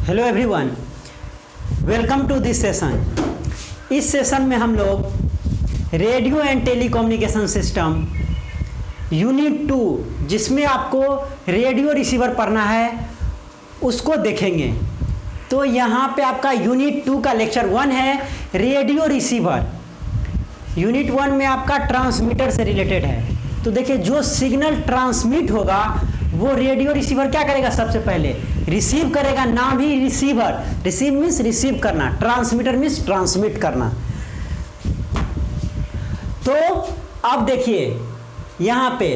Hello everyone, welcome to this session. इस session में हम लोग radio and telecommunication system unit 2 जिसमें आपको रेडियो रिसीवर पढ़ना है उसको देखेंगे। तो यहाँ पे आपका यूनिट 2 का लेक्चर 1 है रेडियो रिसीवर। यूनिट 1 में आपका ट्रांसमीटर से रिलेटेड है। तो देखिए, जो सिग्नल ट्रांसमिट होगा वो रेडियो रिसीवर क्या करेगा, सबसे पहले रिसीव करेगा। नाम ही रिसीवर, रिसीव मीन्स रिसीव करना, ट्रांसमीटर मीन्स ट्रांसमिट करना। तो अब देखिए यहाँ पे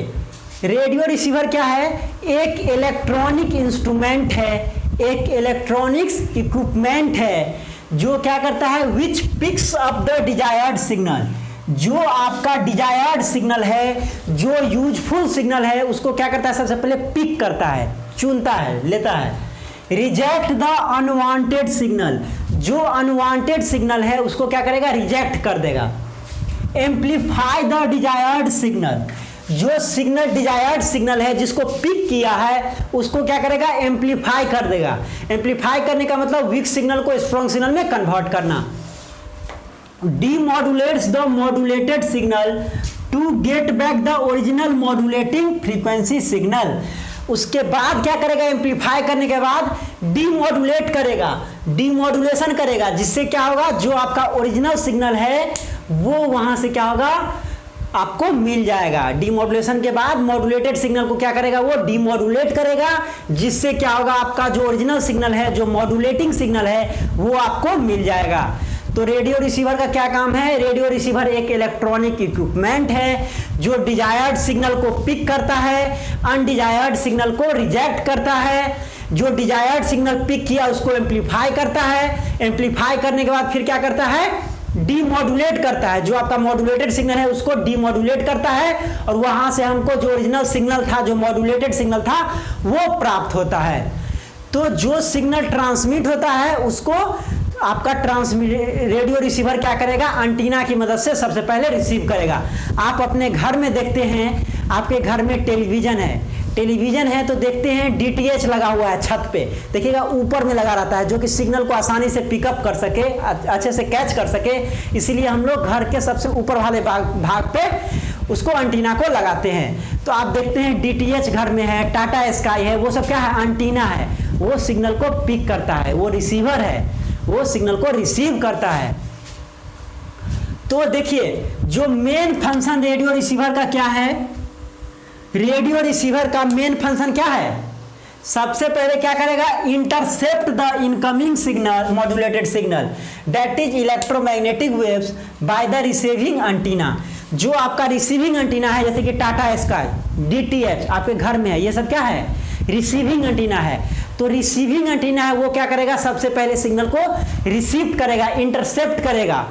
रेडियो रिसीवर क्या है, एक इलेक्ट्रॉनिक इंस्ट्रूमेंट है, एक इलेक्ट्रॉनिक्स इक्विपमेंट है जो क्या करता है, which picks up the desired signal. जो आपका डिजायर्ड सिग्नल है, जो यूजफुल सिग्नल है, उसको क्या करता है, सबसे पहले पिक करता है, चुनता है, लेता है। रिजेक्ट द अनवांटेड सिग्नल, जो अनवांटेड सिग्नल है उसको क्या करेगा, रिजेक्ट कर देगा। एम्पलीफाई द डिजायर्ड सिग्नल, जो सिग्नल डिजायर्ड सिग्नल है जिसको पिक किया है उसको क्या करेगा, एम्पलीफाई कर देगा। एम्पलीफाई करने का मतलब वीक सिग्नल को स्ट्रॉन्ग सिग्नल में कन्वर्ट करना। Demodulates the modulated signal to get back the original modulating frequency signal। उसके बाद क्या करेगा, एम्पलीफाई करने के बाद डीमॉड्यूलेट करेगा, डीमॉड्यूलेशन करेगा, जिससे क्या होगा, जो आपका ओरिजिनल सिग्नल है वो वहां से क्या होगा, आपको मिल जाएगा। डीमॉड्यूलेशन के बाद मॉड्यूलेटेड सिग्नल को क्या करेगा, वो डीमॉड्यूलेट करेगा, जिससे क्या होगा, आपका जो ओरिजिनल सिग्नल है, जो मॉड्यूलेटिंग सिग्नल है, वो आपको मिल जाएगा। तो रेडियो रिसीवर का क्या काम है, रेडियो रिसीवर एक इलेक्ट्रॉनिक इक्विपमेंट है जो डिजायर्ड सिग्नल को पिक करता है, अनडिजायर्ड सिग्नल को रिजेक्ट करता है। जो डिजायर्ड सिग्नल पिक किया उसको एम्पलीफाई करता है, एम्पलीफाई करने के बाद फिर क्या करता है, डीमॉड्यूलेट करता है। जो आपका मॉड्यूलेटेड सिग्नल है उसको डीमॉड्यूलेट करता है और वहां से हमको जो ओरिजिनल सिग्नल था, जो मॉड्यूलेटेड सिग्नल था, वो प्राप्त होता है। तो जो सिग्नल ट्रांसमिट होता है उसको आपका रेडियो रिसीवर क्या करेगा, एंटीना की मदद से सबसे पहले रिसीव करेगा। आप अपने घर में देखते हैं, आपके घर में टेलीविजन है, टेलीविजन है तो देखते हैं डीटीएच लगा हुआ है छत पे, देखिएगा ऊपर में लगा रहता है, जो कि सिग्नल को आसानी से पिकअप कर सके, अच्छे से कैच कर सके। इसीलिए हम लोग घर के सबसे ऊपर वाले भाग पे उसको एंटीना को लगाते हैं। तो आप देखते हैं डीटीएच घर में है, टाटा स्काई है, वो सब क्या है, एंटीना है। वो सिग्नल को पिक करता है, वो रिसीवर है, वो सिग्नल को रिसीव करता है। तो देखिए, जो मेन फंक्शन रेडियो रिसीवर का क्या है, रेडियो रिसीवर का मेन फंक्शन क्या है, सबसे पहले क्या करेगा, intercept the incoming signal, modulated signal, that is electromagnetic waves by the receiving antenna. जो आपका रिसीविंग एंटीना है, जैसे कि टाटा स्काई, डीटीएच आपके घर में है, ये सब क्या है, रिसीविंग एंटीना है। तो रिसीविंग एंटीना है, वो क्या करेगा, सबसे पहले सिग्नल को रिसीव करेगा, इंटरसेप्ट करेगा।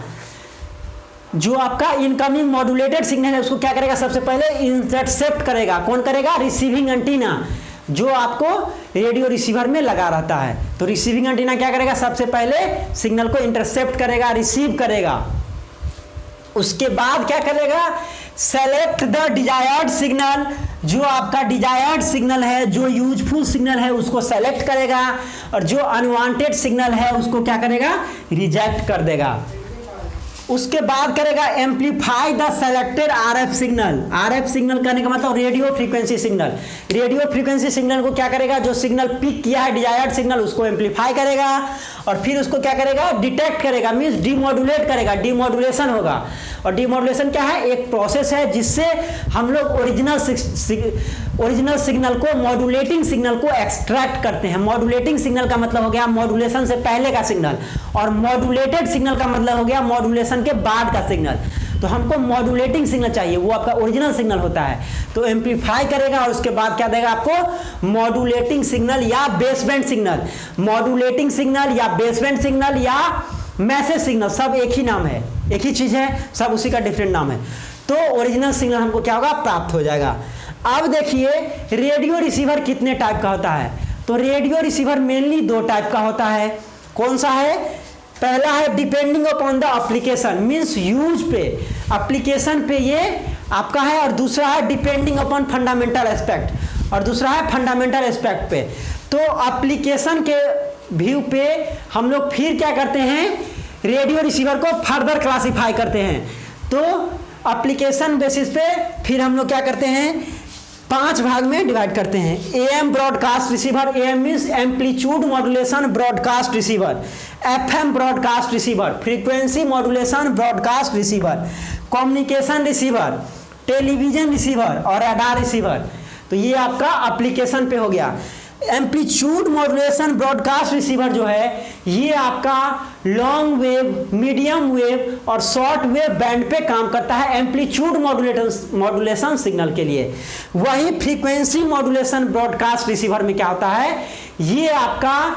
जो आपका इनकमिंग मॉड्यूलेटेड सिग्नल है उसको क्या करेगा, सबसे पहले इंटरसेप्ट करेगा। कौन करेगा, रिसीविंग एंटीना, जो आपको रेडियो रिसीवर में लगा रहता है। तो रिसीविंग एंटीना क्या करेगा, सबसे पहले सिग्नल को इंटरसेप्ट करेगा, रिसीव करेगा। उसके बाद क्या करेगा, सेलेक्ट द डिजायर्ड सिग्नल, जो आपका डिजायर्ड सिग्नल है, जो यूजफुल सिग्नल है, उसको सेलेक्ट करेगा, और जो अनवांटेड सिग्नल है उसको क्या करेगा, रिजेक्ट कर देगा। उसके बाद करेगा amplify the selected RF signal. RF signal करने का मतलब radio frequency signal. Radio frequency signal को क्या करेगा, जो सिग्नल पिक किया है डिजायर्ड सिग्नल, उसको एम्पलीफाई करेगा और फिर उसको क्या करेगा, डिटेक्ट करेगा, मींस डीमॉड्यूलेट करेगा, डीमॉड्यूलेशन होगा। और डीमॉड्यूलेशन क्या है, एक प्रोसेस है जिससे हम लोग ओरिजिनल सिग्नल को, मॉड्यूलेटिंग सिग्नल को एक्सट्रैक्ट करते हैं। मॉड्यूलेटिंग सिग्नल का मतलब हो गया मॉड्यूलेशन से पहले का सिग्नल, और मॉड्यूलेटेड सिग्नल का मतलब हो गया मॉड्यूलेशन के बाद का सिग्नल। तो हमको मॉड्यूलेटिंग सिग्नल चाहिए, वो आपका ओरिजिनल सिग्नल होता है। तो एम्पलीफाई करेगा और उसके बाद क्या देगा आपको, मॉड्यूलेटिंग सिग्नल या बेसबैंड सिग्नल। मॉड्यूलेटिंग सिग्नल या बेसबैंड सिग्नल या मैसेज सिग्नल, सब एक ही नाम है, एक ही चीज है, सब उसी का डिफरेंट नाम है। तो ओरिजिनल सिग्नल हमको क्या होगा, प्राप्त हो जाएगा। अब देखिए रेडियो रिसीवर कितने टाइप का होता है। तो रेडियो रिसीवर मेनली 2 टाइप का होता है। कौन सा है, पहला है depending upon the application, means use पे, एप्लीकेशन पे ये आपका है, और दूसरा है डिपेंडिंग अपॉन फंडामेंटल एस्पेक्ट, और दूसरा है फंडामेंटल एस्पेक्ट पे। तो एप्लीकेशन के व्यू पे हम लोग फिर क्या करते हैं, रेडियो रिसीवर को फर्दर क्लासिफाई करते हैं। तो एप्लीकेशन बेसिस पे फिर हम लोग क्या करते हैं, 5 भाग में डिवाइड करते हैं। Am broadcast receiver, am means amplitude modulation broadcast receiver, FM broadcast receiver, frequency modulation broadcast receiver, communication receiver, television receiver और रडार रिसीवर। तो ये आपका एप्लीकेशन पे हो गया। एम्पलीट्यूड मॉड्यूलेशन ब्रॉडकास्ट रिसीवर जो है ये आपका लॉन्ग वेव, मीडियम वेव और शॉर्ट वेव बैंड पे काम करता है एम्पलीट्यूड मॉड्यूलेशन सिग्नल के लिए। वही फ्रीक्वेंसी मॉड्यूलेशन ब्रॉडकास्ट रिसीवर में क्या होता है, ये आपका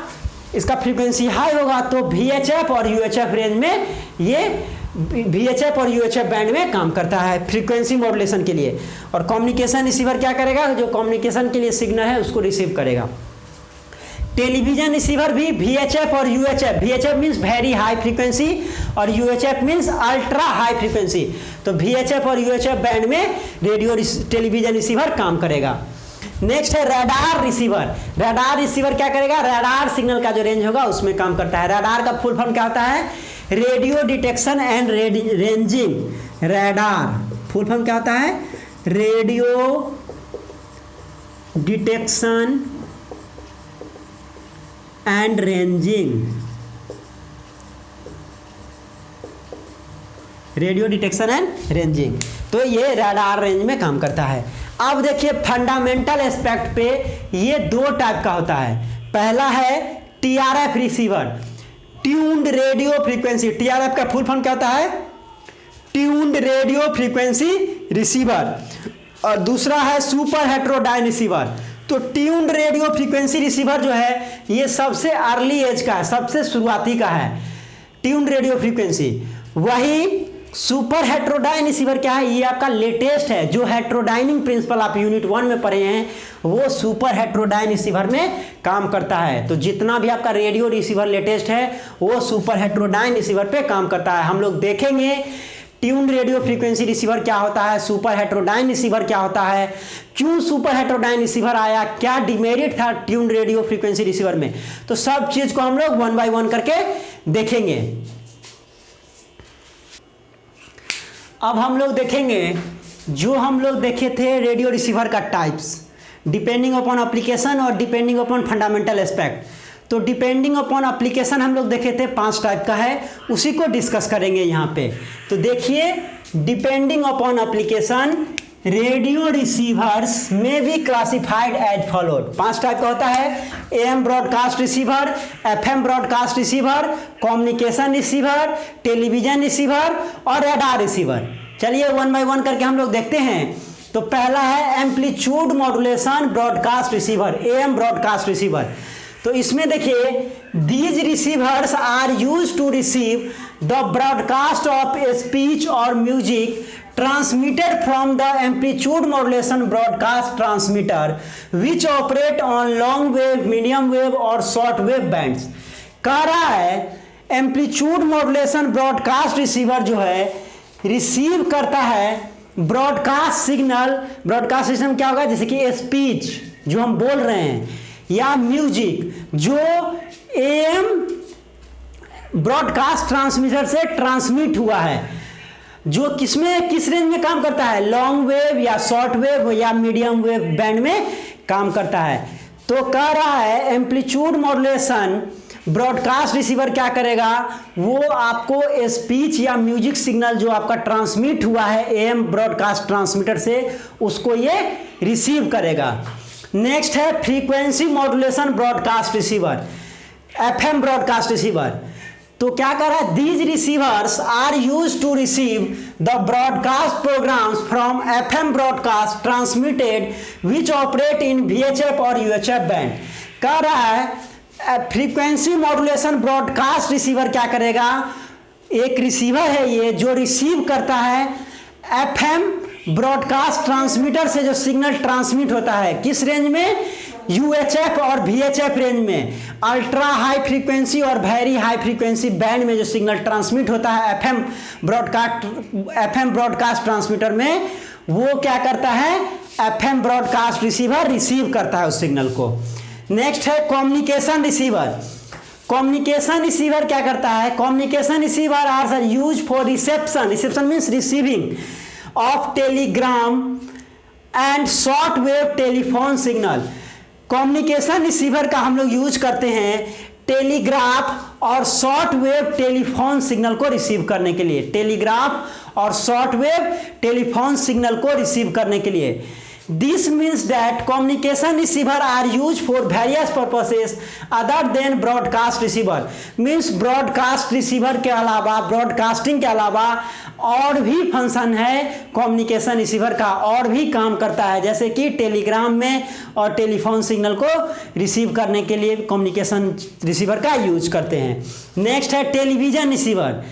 इसका फ्रीक्वेंसी हाई होगा तो VHF और UHF रेंज में, ये VHF और UHF बैंड में काम करता है फ्रीक्वेंसी मॉड्यूलेशन के लिए। और कम्युनिकेशन रिसीवर क्या करेगा, जो कम्युनिकेशन के लिए सिग्नल है उसको रिसीव करेगा। टेलीविजन रिसीवर भी VHF और UHF, VHF means very high frequency और UHF means ultra high frequency. तो VHF और UHF बैंड में रेडियो टेलीविजन रिसीवर काम करेगा। नेक्स्ट है रडार रिसीवर। रडार रिसीवर क्या करेगा, रडार सिग्नल का जो रेंज होगा उसमें काम करता है। रडार का फुल फॉर्म क्या होता है, radio detection and ranging. Radar full form क्या होता है, radio detection and ranging. Radio detection and ranging, तो ये रडार रेंज में काम करता है। अब देखिए फंडामेंटल एस्पेक्ट पे ये 2 टाइप का होता है। पहला है TRF receiver, tuned radio frequency. TRF का फुल फॉर्म क्या होता है, ट्यून्ड रेडियो फ्रीक्वेंसी रिसीवर। और दूसरा है सुपर हेट्रोडाइन रिसीवर। तो ट्यून्ड रेडियो फ्रीक्वेंसी रिसीवर जो है ये सबसे अर्ली एज का है, सबसे शुरुआती का है ट्यून्ड रेडियो फ्रीक्वेंसी। वही सुपर हेट्रोडाइन रिसीवर क्या है, ये आपका लेटेस्ट है। जो हेट्रोडाइनिंग प्रिंसिपल आप यूनिट 1 में पढ़े हैं वो सुपर हेट्रोडाइन रिसीवर में काम करता है। तो जितना भी आपका रेडियो रिसीवर लेटेस्ट है वो सुपर हेट्रोडाइन रिसीवर पे काम करता है। हम लोग देखेंगे ट्यून्ड रेडियो फ्रीक्वेंसी रिसीवर क्या होता है, सुपर हेट्रोडाइन रिसीवर क्या होता है, क्यों सुपर हेट्रोडाइन रिसीवर आया, क्या डिमेरिट था ट्यून्ड रेडियो फ्रीक्वेंसी रिसीवर में। तो सब चीज को हम लोग 1 बाय 1 करके देखेंगे। अब हम लोग देखेंगे जो हम लोग देखे थे रेडियो रिसीवर का टाइप्स, डिपेंडिंग अपॉन एप्लीकेशन और डिपेंडिंग अपॉन फंडामेंटल एस्पेक्ट। तो डिपेंडिंग अपॉन एप्लीकेशन हम लोग देखे थे 5 टाइप का है, उसी को डिस्कस करेंगे यहाँ पे। तो देखिए depending upon application radio receivers में be classified as followed. 5 type का होता है, AM broadcast receiver, FM broadcast receiver, communication receiver, television receiver और रडार रिसीवर। चलिए 1 बाय 1 करके हम लोग देखते हैं। तो पहला है amplitude modulation broadcast receiver, AM broadcast receiver. तो इसमें देखिए these receivers are used to receive the broadcast of speech और music transmitted from the amplitude modulation broadcast transmitter which operate on long wave, medium wave और short wave bands। कह रहा है amplitude modulation broadcast receiver जो है receive करता है broadcast signal. Broadcast system क्या होगा, जैसे कि स्पीच जो हम बोल रहे हैं या म्यूजिक जो AM ब्रॉडकास्ट ट्रांसमीटर से ट्रांसमिट हुआ है, जो किसमें किस रेंज में काम करता है, लॉन्ग वेव या शॉर्ट वेव या मीडियम वेव बैंड में काम करता है। तो कह रहा है एम्पलीट्यूड मॉड्यूलेशन ब्रॉडकास्ट रिसीवर क्या करेगा, वो आपको स्पीच या म्यूजिक सिग्नल जो आपका ट्रांसमिट हुआ है AM ब्रॉडकास्ट ट्रांसमीटर से उसको ये रिसीव करेगा। नेक्स्ट है frequency modulation broadcast receiver, FM broadcast receiver. तो क्या कर रहा है, these receivers are used to receive the broadcast programmes from FM broadcast transmitted which operate in VHF और UHF बैंड। कह रहा है फ्रीक्वेंसी मॉड्यूलेशन ब्रॉडकास्ट रिसीवर क्या करेगा, एक रिसीवर है ये जो रिसीव करता है FM ब्रॉडकास्ट ट्रांसमीटर से जो सिग्नल ट्रांसमिट होता है किस रेंज में, UHF और VHF रेंज में, अल्ट्रा हाई फ्रीक्वेंसी और वेरी हाई फ्रीक्वेंसी बैंड में जो सिग्नल ट्रांसमिट होता है FM ब्रॉडकास्ट ट्रांसमीटर में, वो क्या करता है FM ब्रॉडकास्ट रिसीवर रिसीव करता है उस सिग्नल को। नेक्स्ट है कम्युनिकेशन रिसीवर। कम्युनिकेशन रिसीवर क्या करता है, communication receiver are used for reception, reception means receiving of telegram and short wave telephone signal. Communication receiver का हम लोग यूज करते हैं टेलीग्राफ और शॉर्ट वेव टेलीफोन सिग्नल को रिसीव करने के लिए, टेलीग्राफ और शॉर्ट वेव टेलीफोन सिग्नल को रिसीव करने के लिए। This means that communication receiver are used for various purposes other than broadcast receiver. Means broadcast receiver के अलावा, broadcasting के अलावा और भी फंक्शन है कम्युनिकेशन रिसीवर का, और भी काम करता है, जैसे कि टेलीग्राम में और टेलीफोन सिग्नल को रिसीव करने के लिए कम्युनिकेशन रिसीवर का यूज करते हैं। नेक्स्ट है टेलीविजन रिसीवर।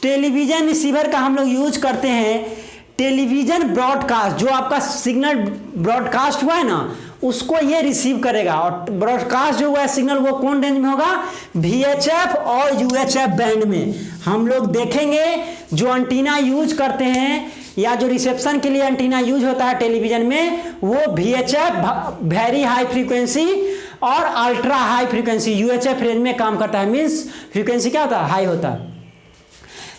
टेलीविजन रिसीवर का हम लोग यूज करते हैं टेलीविजन ब्रॉडकास्ट, जो आपका सिग्नल ब्रॉडकास्ट हुआ है ना उसको ये रिसीव करेगा, और ब्रॉडकास्ट जो हुआ है सिग्नल वो कौन रेंज में होगा, VHF और UHF बैंड में। हम लोग देखेंगे जो एंटीना यूज करते हैं या जो रिसेप्शन के लिए एंटीना यूज होता है टेलीविजन में वो VHF वेरी हाई फ्रीक्वेंसी और ultra high frequency UHF range में काम करता है, मीन्स फ्रीक्वेंसी क्या होता है, हाई होता है।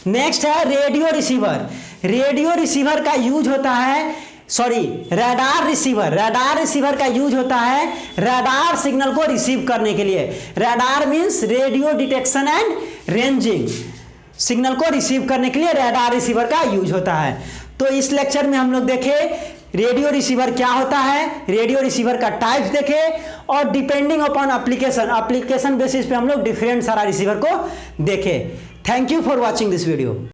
नेक्स्ट है रेडियो रिसीवर। रेडियो रिसीवर का यूज होता है, रडार रिसीवर। रडार रिसीवर का यूज होता है रडार सिग्नल को रिसीव करने के लिए। Radar means radio detection and ranging, signal को रिसीव करने के लिए रडार रिसीवर का यूज होता है। तो इस लेक्चर में हम लोग देखे रेडियो रिसीवर क्या होता है, रेडियो रिसीवर का टाइप्स देखे, और डिपेंडिंग अपॉन एप्लीकेशन बेसिस पे हम लोग डिफरेंट सारा रिसीवर को देखे। Thank you for watching this video.